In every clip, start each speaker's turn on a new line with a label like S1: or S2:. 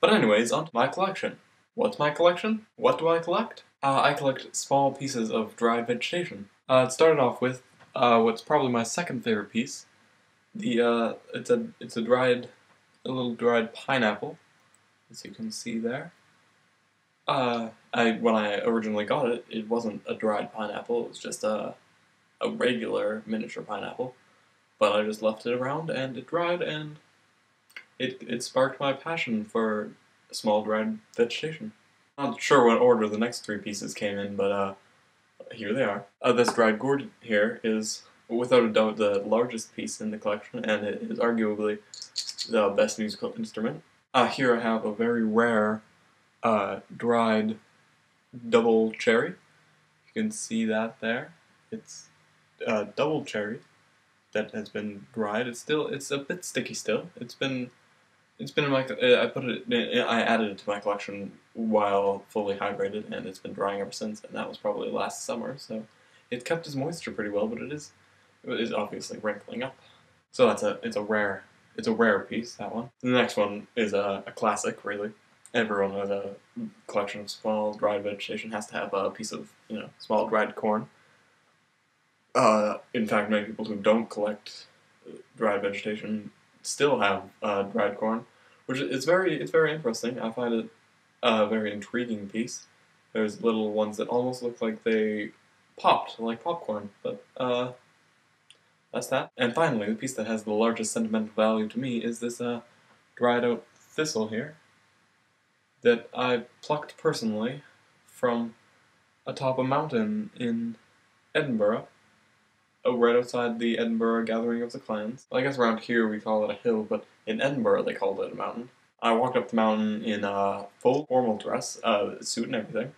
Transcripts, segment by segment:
S1: But anyways, onto my collection. What's my collection? What do I collect? I collect small pieces of dried vegetation. It started off with what's probably my second favorite piece. It's a little dried pineapple, as you can see there. When I originally got it, it wasn't a dried pineapple. It was just a regular miniature pineapple. But I just left it around, and it dried, and it sparked my passion for small dried vegetation. Not sure what order the next three pieces came in, but here they are. This dried gourd here is, without a doubt, the largest piece in the collection, and it is arguably the best musical instrument. Here I have a very rare dried double cherry. You can see that there. It's double cherry that has been dried. It's a bit sticky still. It's been in my I added it to my collection while fully hydrated, and it's been drying ever since. And that was probably last summer, so it kept its moisture pretty well. But it is obviously wrinkling up. So it's a rare piece, that one. The next one is a classic, really. Everyone with a collection of small dried vegetation has to have a piece of, small dried corn. In fact, many people who don't collect dried vegetation still have dried corn, which it's very interesting. I find it a very intriguing piece. There's little ones that almost look like they popped, like popcorn, but that's that. And finally, the piece that has the largest sentimental value to me is this dried out thistle here that I plucked personally from atop a mountain in Edinburgh, right outside the Edinburgh Gathering of the Clans. I guess around here we call it a hill, but in Edinburgh they called it a mountain. I walked up the mountain in a full formal dress, suit and everything.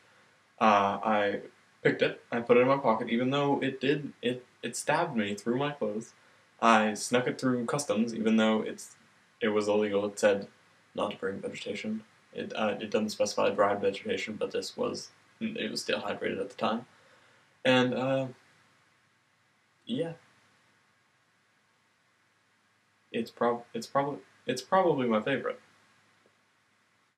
S1: I picked it, I put it in my pocket, even though it stabbed me through my clothes. I snuck it through customs, even though it was illegal. It said not to bring vegetation. It doesn't specify dried vegetation, but it was still hydrated at the time. And yeah, it's probably my favorite.